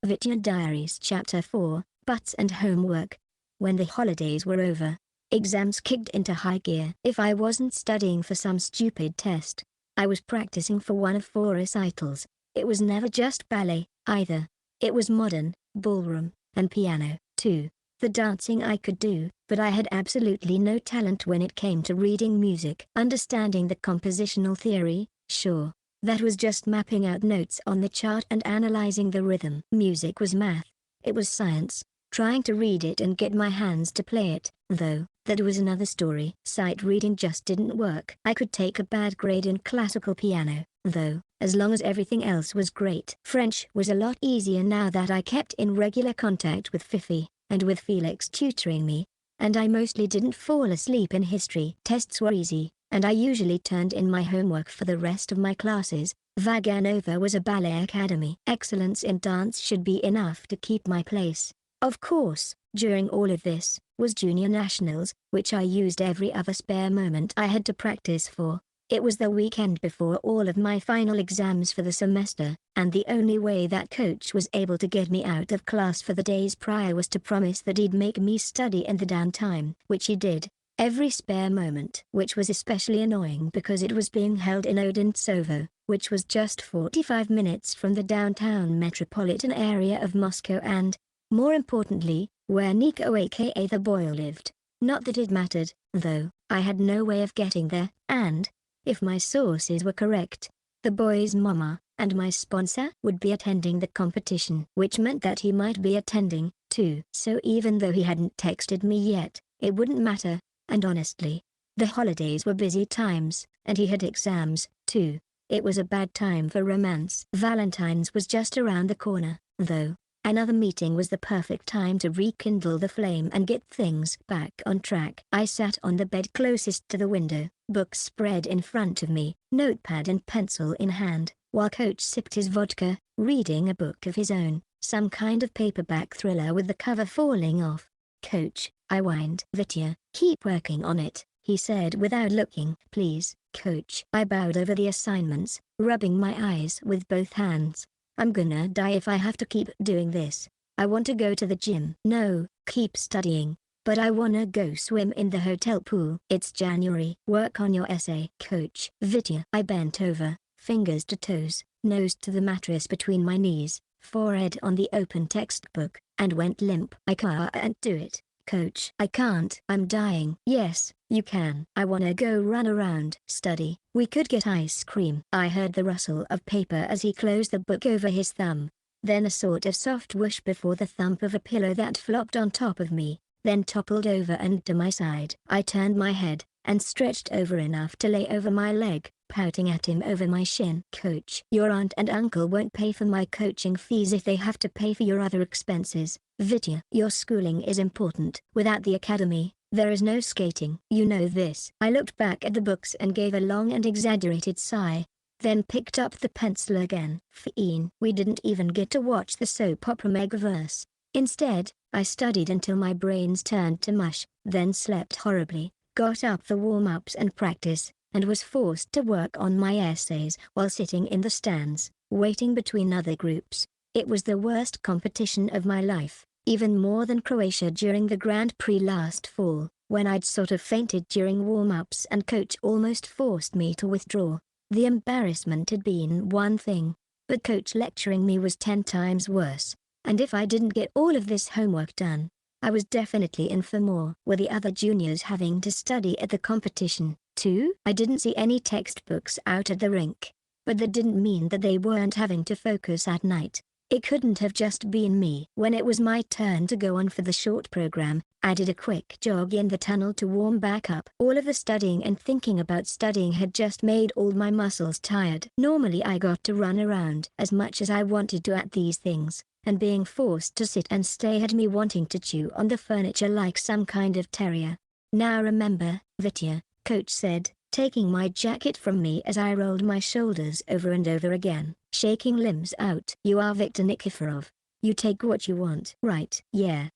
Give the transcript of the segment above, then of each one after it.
Vitya Diaries Chapter 4, Butts and Homework. When the holidays were over, exams kicked into high gear. If I wasn't studying for some stupid test, I was practicing for one of 4 recitals. It was never just ballet, either. It was modern, ballroom, and piano, too. The dancing I could do, but I had absolutely no talent when it came to reading music. Understanding the compositional theory, sure. That was just mapping out notes on the chart and analyzing the rhythm. Music was math. It was science. Trying to read it and get my hands to play it, though, that was another story. Sight reading just didn't work. I could take a bad grade in classical piano, though, as long as everything else was great. French was a lot easier now that I kept in regular contact with Fifi, and with Felix tutoring me, and I mostly didn't fall asleep in history. Tests were easy, and I usually turned in my homework for the rest of my classes. Vaganova was a ballet academy. Excellence in dance should be enough to keep my place. Of course, during all of this, was junior nationals, which I used every other spare moment I had to practice for. It was the weekend before all of my final exams for the semester, and the only way that coach was able to get me out of class for the days prior was to promise that he'd make me study in the downtime, which he did. Every spare moment, which was especially annoying because it was being held in Odintsovo, which was just 45 minutes from the downtown metropolitan area of Moscow and, more importantly, where Nico aka the boy lived. Not that it mattered, though. I had no way of getting there, and, if my sources were correct, the boy's mama, and my sponsor would be attending the competition, which meant that he might be attending, too. So even though he hadn't texted me yet, it wouldn't matter. And honestly, the holidays were busy times, and he had exams, too. It was a bad time for romance. Valentine's was just around the corner, though. Another meeting was the perfect time to rekindle the flame and get things back on track. I sat on the bed closest to the window, books spread in front of me, notepad and pencil in hand, while Coach sipped his vodka, reading a book of his own, some kind of paperback thriller with the cover falling off. "Coach," I whined. "Vitya, keep working on it," he said without looking. "Please, Coach." I bowed over the assignments, rubbing my eyes with both hands. "I'm gonna die if I have to keep doing this. I want to go to the gym." "No, keep studying, but I wanna go swim in the hotel pool." "It's January." "Work on your essay." "Coach." "Vitya." I bent over, fingers to toes, nose to the mattress between my knees, forehead on the open textbook, and went limp. "I can't do it, Coach." "I can't." "I'm dying." "Yes, you can." "I wanna go run around." "Study." "We could get ice cream." I heard the rustle of paper as he closed the book over his thumb, then a sort of soft whoosh before the thump of a pillow that flopped on top of me, then toppled over and to my side. I turned my head, and stretched over enough to lay over my leg, pouting at him over my shin. "Coach, your aunt and uncle won't pay for my coaching fees if they have to pay for your other expenses. Vitya, your schooling is important. Without the academy, there is no skating. You know this." I looked back at the books and gave a long and exaggerated sigh, then picked up the pencil again. Fine. We didn't even get to watch the soap opera Megaverse. Instead, I studied until my brains turned to mush, then slept horribly, got up for warm-ups and practice, and was forced to work on my essays while sitting in the stands, waiting between other groups. It was the worst competition of my life, even more than Croatia during the Grand Prix last fall, when I'd sort of fainted during warm-ups and Coach almost forced me to withdraw. The embarrassment had been one thing, but Coach lecturing me was 10 times worse, and if I didn't get all of this homework done, I was definitely in for more. Were the other juniors having to study at the competition, too? I didn't see any textbooks out at the rink, but that didn't mean that they weren't having to focus at night. It couldn't have just been me. When it was my turn to go on for the short program, I did a quick jog in the tunnel to warm back up. All of the studying and thinking about studying had just made all my muscles tired. Normally I got to run around as much as I wanted to at these things, and being forced to sit and stay had me wanting to chew on the furniture like some kind of terrier. "Now remember, Vitya," Coach said, taking my jacket from me as I rolled my shoulders over and over again, shaking limbs out. "You are Viktor Nikiforov. You take what you want." "Right." Yeah.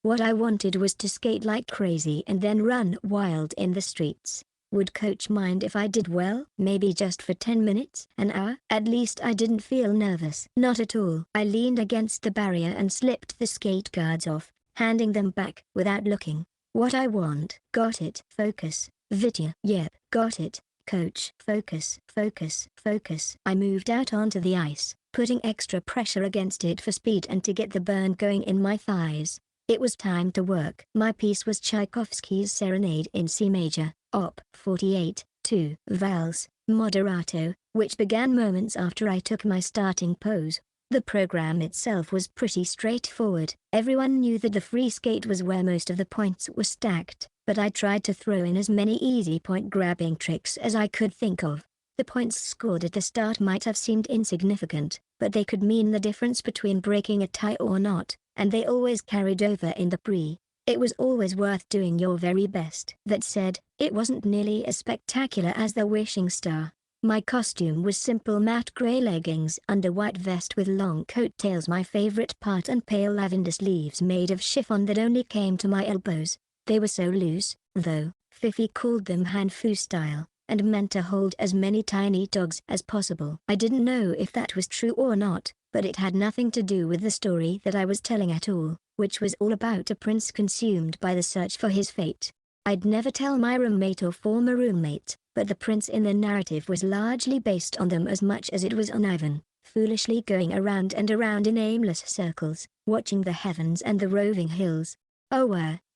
What I wanted was to skate like crazy and then run wild in the streets. Would coach mind if I did well? Maybe just for 10 minutes? An hour? At least I didn't feel nervous. Not at all. I leaned against the barrier and slipped the skate guards off, handing them back without looking. What I want. Got it. Focus. Vitya. Yep. Got it. Coach. Focus. Focus. Focus. I moved out onto the ice, putting extra pressure against it for speed and to get the burn going in my thighs. It was time to work. My piece was Tchaikovsky's Serenade in C major, Op. 48, 2 Vals, Moderato, which began moments after I took my starting pose. The program itself was pretty straightforward. Everyone knew that the free skate was where most of the points were stacked, but I tried to throw in as many easy point grabbing tricks as I could think of. The points scored at the start might have seemed insignificant, but they could mean the difference between breaking a tie or not, and they always carried over in the pre. It was always worth doing your very best. That said, it wasn't nearly as spectacular as the Wishing Star. My costume was simple matte gray leggings under white vest with long coattails, my favorite part, and pale lavender sleeves made of chiffon that only came to my elbows. They were so loose, though, Fifi called them hanfu style, and meant to hold as many tiny dogs as possible. I didn't know if that was true or not, but it had nothing to do with the story that I was telling at all, which was all about a prince consumed by the search for his fate. I'd never tell my roommate or former roommate, but the prince in the narrative was largely based on them as much as it was on Ivan, foolishly going around and around in aimless circles, watching the heavens and the roving hills. Oh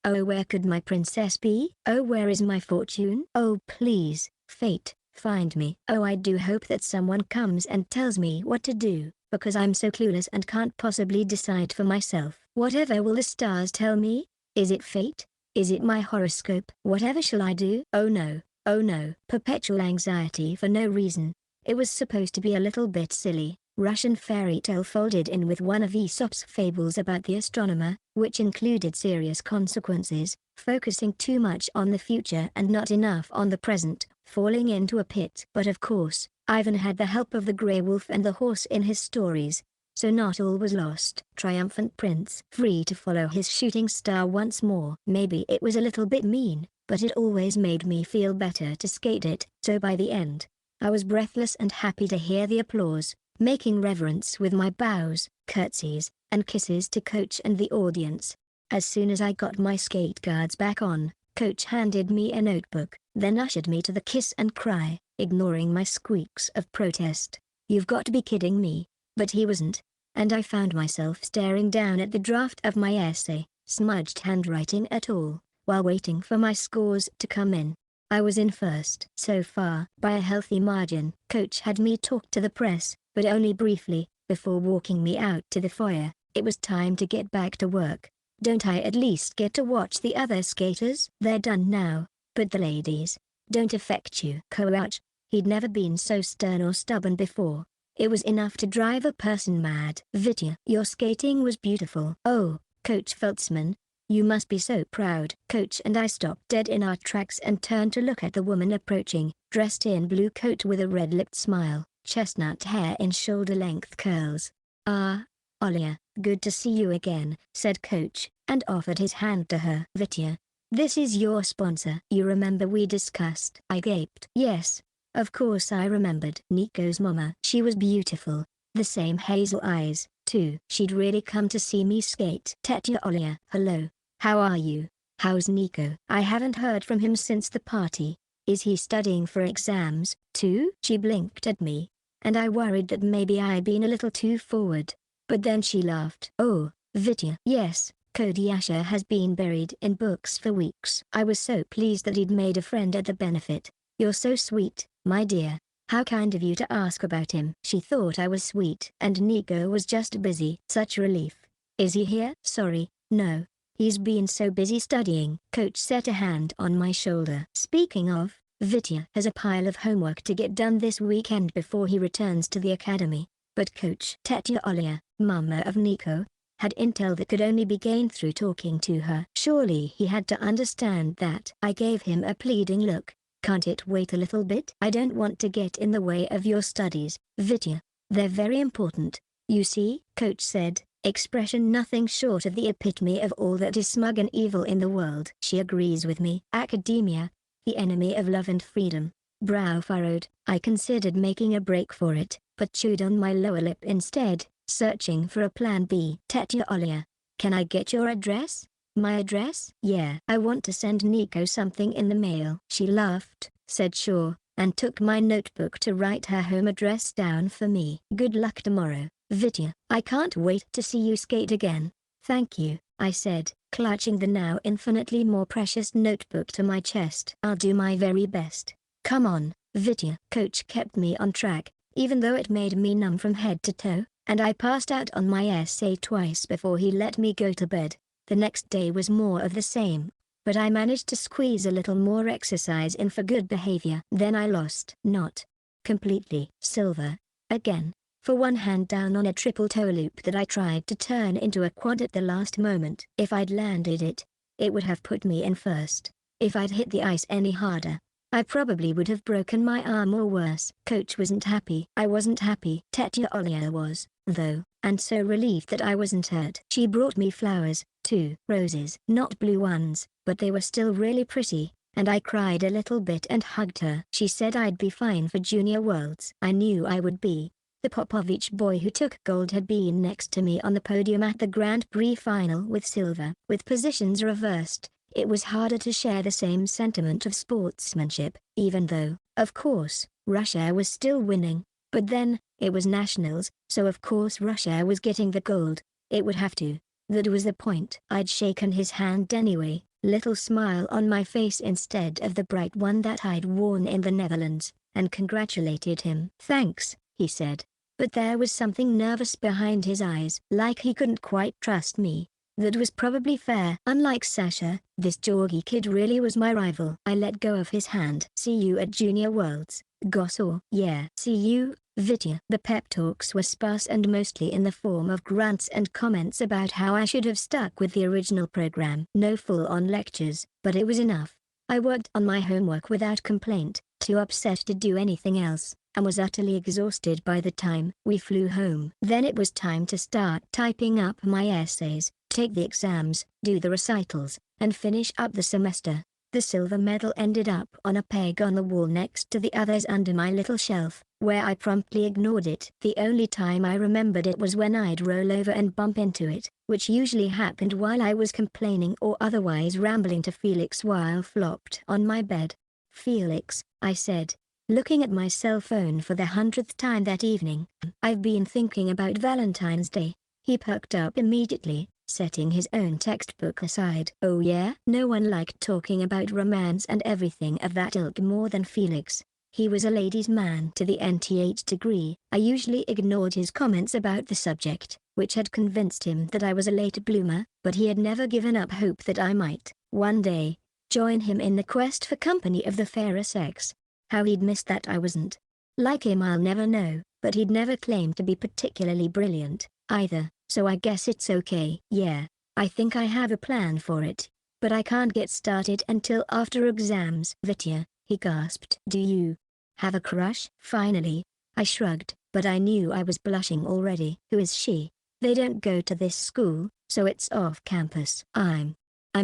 where could my princess be? Oh, where is my fortune? Oh please, fate, find me. Oh, I do hope that someone comes and tells me what to do, because I'm so clueless and can't possibly decide for myself. Whatever will the stars tell me? Is it fate? Is it my horoscope? Whatever shall I do? Oh no, perpetual anxiety for no reason. It was supposed to be a little bit silly, Russian fairy tale folded in with one of Aesop's fables about the astronomer, which included serious consequences, focusing too much on the future and not enough on the present, falling into a pit. But of course, Ivan had the help of the grey wolf and the horse in his stories, so not all was lost. Triumphant prince, free to follow his shooting star once more. Maybe it was a little bit mean, but it always made me feel better to skate it. So by the end, I was breathless and happy to hear the applause, making reverence with my bows, curtsies, and kisses to coach and the audience. As soon as I got my skate guards back on, coach handed me a notebook, then ushered me to the kiss and cry, ignoring my squeaks of protest. You've got to be kidding me. But he wasn't, and I found myself staring down at the draft of my essay, smudged handwriting at all, while waiting for my scores to come in. I was in first so far by a healthy margin. Coach had me talk to the press, but only briefly, before walking me out to the foyer. It was time to get back to work. Don't I at least get to watch the other skaters? They're done now, but the ladies don't affect you. Coach, he'd never been so stern or stubborn before. It was enough to drive a person mad. Vitya, your skating was beautiful. Oh, Coach Feltzman, you must be so proud. Coach and I stopped dead in our tracks and turned to look at the woman approaching, dressed in blue coat with a red-lipped smile, chestnut hair in shoulder-length curls. Ah, Olia, good to see you again, said Coach, and offered his hand to her. Vitya, this is your sponsor. You remember we discussed? I gaped. Yes. Of course I remembered. Nico's mama. She was beautiful. The same hazel eyes, too. She'd really come to see me skate. Tetya Olia. Hello. How are you? How's Nico? I haven't heard from him since the party. Is he studying for exams, too? She blinked at me, and I worried that maybe I'd been a little too forward. But then she laughed. Oh, Vitya. Yes, Kodiasha has been buried in books for weeks. I was so pleased that he'd made a friend at the benefit. You're so sweet, my dear. How kind of you to ask about him. She thought I was sweet. And Nico was just busy. Such relief. Is he here? Sorry, no. He's been so busy studying. Coach set a hand on my shoulder. Speaking of, Vitya has a pile of homework to get done this weekend before he returns to the academy. But Coach Tetya Olia, mama of Nico, had intel that could only be gained through talking to her. Surely he had to understand that. I gave him a pleading look. Can't it wait a little bit? I don't want to get in the way of your studies, Vitya. They're very important, you see, Coach said, expression nothing short of the epitome of all that is smug and evil in the world. She agrees with me. Academia, the enemy of love and freedom. Brow furrowed, I considered making a break for it, but chewed on my lower lip instead, searching for a plan B. Tetya Olia. Can I get your address? My address? Yeah. I want to send Nico something in the mail. She laughed, said sure, and took my notebook to write her home address down for me. Good luck tomorrow, Vitya. I can't wait to see you skate again. Thank you, I said, clutching the now infinitely more precious notebook to my chest. I'll do my very best. Come on, Vitya. Coach kept me on track, even though it made me numb from head to toe, and I passed out on my essay twice before he let me go to bed. The next day was more of the same, but I managed to squeeze a little more exercise in for good behavior. Then I lost. Not completely. Silver. Again. For one hand down on a triple toe loop that I tried to turn into a quad at the last moment. If I'd landed it, it would have put me in first. If I'd hit the ice any harder, I probably would have broken my arm or worse. Coach wasn't happy. I wasn't happy. Tetya Olia was, though, and so relieved that I wasn't hurt. She brought me flowers, 2 roses. Not blue ones, but they were still really pretty, and I cried a little bit and hugged her. She said I'd be fine for Junior Worlds. I knew I would be. The Popovich boy who took gold had been next to me on the podium at the Grand Prix final with silver. With positions reversed, it was harder to share the same sentiment of sportsmanship, even though, of course, Russia was still winning. But then, it was nationals, so of course Russia was getting the gold. It would have to. That was the point. I'd shaken his hand anyway, little smile on my face instead of the bright one that I'd worn in the Netherlands, and congratulated him. Thanks, he said. But there was something nervous behind his eyes, like he couldn't quite trust me. That was probably fair. Unlike Sasha, this Georgie kid really was my rival. I let go of his hand. See you at Junior Worlds, Gosor. Yeah. See you, Vitya. The pep talks were sparse and mostly in the form of grunts and comments about how I should have stuck with the original program. No full-on lectures, but it was enough. I worked on my homework without complaint, too upset to do anything else, and was utterly exhausted by the time we flew home. Then it was time to start typing up my essays, take the exams, do the recitals, and finish up the semester. The silver medal ended up on a peg on the wall next to the others under my little shelf, where I promptly ignored it. The only time I remembered it was when I'd roll over and bump into it, which usually happened while I was complaining or otherwise rambling to Felix while flopped on my bed. Felix, I said, looking at my cell phone for the 100th time that evening. I've been thinking about Valentine's Day. He perked up immediately, setting his own textbook aside. Oh yeah? No one liked talking about romance and everything of that ilk more than Felix. He was a ladies' man to the nth degree. I usually ignored his comments about the subject, which had convinced him that I was a late bloomer, but he had never given up hope that I might, one day, join him in the quest for company of the fairer sex. How he'd missed that I wasn't like him I'll never know, but he'd never claimed to be particularly brilliant, either, so I guess it's okay. Yeah, I think I have a plan for it, but I can't get started until after exams. Vitya, he gasped. Do you have a crush? Finally, I shrugged, but I knew I was blushing already. Who is she? They don't go to this school, so it's off campus. I'm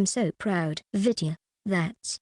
so proud. Vitya, that's...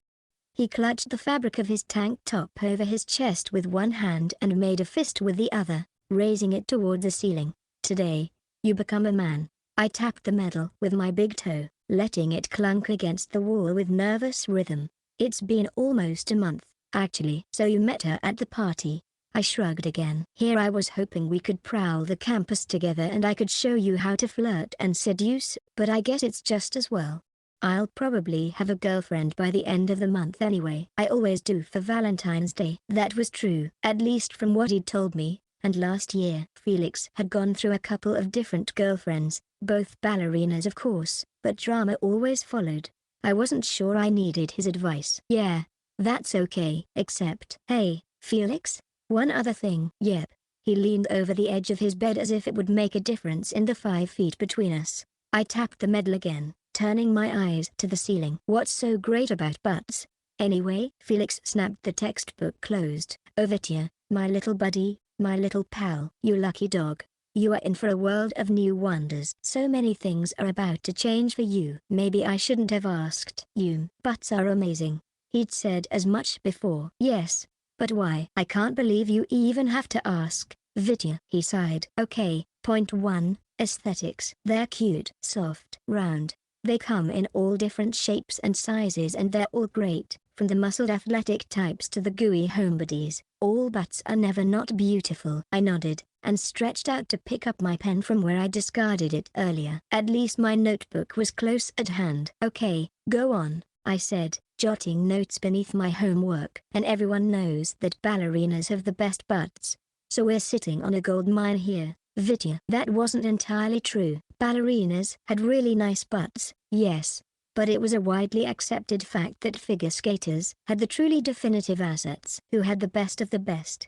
He clutched the fabric of his tank top over his chest with one hand and made a fist with the other, raising it toward the ceiling. Today, you become a man. I tapped the medal with my big toe, letting it clunk against the wall with nervous rhythm. It's been almost a month, actually. So you met her at the party? I shrugged again. Here I was hoping we could prowl the campus together and I could show you how to flirt and seduce, but I guess it's just as well. I'll probably have a girlfriend by the end of the month anyway. I always do for Valentine's Day. That was true, at least from what he'd told me, and last year Felix had gone through a couple of different girlfriends, both ballerinas of course, but drama always followed. I wasn't sure I needed his advice. Yeah, that's okay. Except, hey, Felix? One other thing. Yep. He leaned over the edge of his bed as if it would make a difference in the 5 feet between us. I tapped the medal again, turning my eyes to the ceiling. What's so great about butts? Anyway, Felix snapped the textbook closed. Oh Vitya, my little buddy, my little pal. You lucky dog. You are in for a world of new wonders. So many things are about to change for you. Maybe I shouldn't have asked you. Butts are amazing. He'd said as much before. Yes. But why? I can't believe you even have to ask, Vitya. He sighed. Okay, point 1, aesthetics. They're cute, soft, round. They come in all different shapes and sizes and they're all great, from the muscled athletic types to the gooey homebodies. All butts are never not beautiful. I nodded, and stretched out to pick up my pen from where I discarded it earlier. At least my notebook was close at hand. Okay, go on, I said, jotting notes beneath my homework. And everyone knows that ballerinas have the best butts. So we're sitting on a gold mine here, Vitya. That wasn't entirely true. Ballerinas had really nice butts, yes. But it was a widely accepted fact that figure skaters had the truly definitive assets. Who had the best of the best?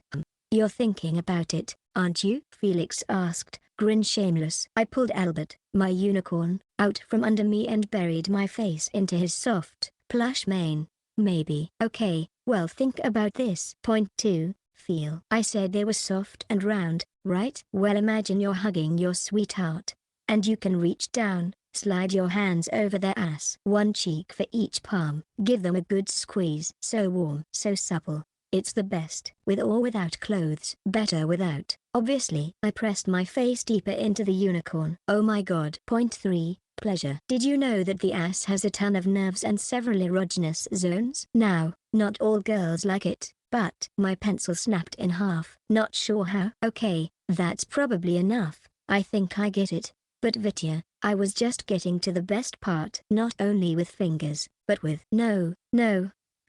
You're thinking about it, aren't you? Felix asked, grin shameless. I pulled Albert, my unicorn, out from under me and buried my face into his soft, plush mane. Maybe. Okay, well think about this. Point 2, feel. I said they were soft and round, right? Well imagine you're hugging your sweetheart. And you can reach down, slide your hands over their ass. One cheek for each palm. Give them a good squeeze. So warm. So supple. It's the best. With or without clothes. Better without, obviously. I pressed my face deeper into the unicorn. Oh my god. Point 3, pleasure. Did you know that the ass has a ton of nerves and several erogenous zones? Now, not all girls like it, but my pencil snapped in half. Not sure how. Okay, that's probably enough. I think I get it. But Vitya, I was just getting to the best part. Not only with fingers, but with— No,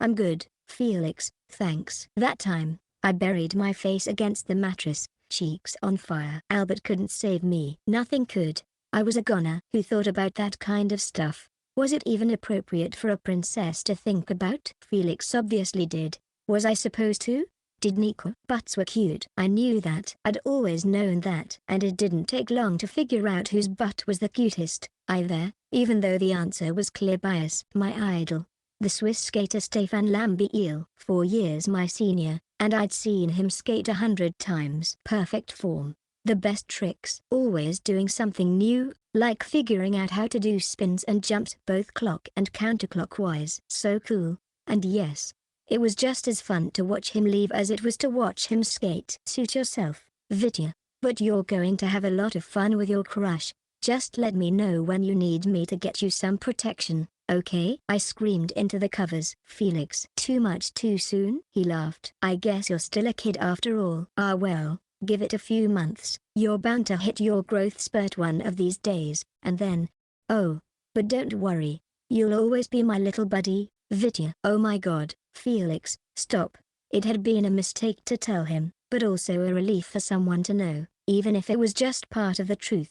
I'm good, Felix, thanks. That time, I buried my face against the mattress, cheeks on fire. Albert couldn't save me. Nothing could. I was a goner. Who thought about that kind of stuff? Was it even appropriate for a princess to think about? Felix obviously did. Was I supposed to? Did Nico? Butts were cute. I knew that. I'd always known that. And it didn't take long to figure out whose butt was the cutest, either, even though the answer was clear. Bias. My idol. The Swiss skater Stefan Lambiel. 4 years my senior, and I'd seen him skate 100 times. Perfect form. The best tricks. Always doing something new, like figuring out how to do spins and jumps both clock and counterclockwise. So cool. And yes, it was just as fun to watch him leave as it was to watch him skate. Suit yourself, Vitya. But you're going to have a lot of fun with your crush. Just let me know when you need me to get you some protection, okay? I screamed into the covers. Felix. Too much too soon? He laughed. I guess you're still a kid after all. Ah well, give it a few months. You're bound to hit your growth spurt one of these days, and then— Oh, but don't worry. You'll always be my little buddy, Vitya. Oh my god. Felix, stop. It had been a mistake to tell him, but also a relief for someone to know, even if it was just part of the truth.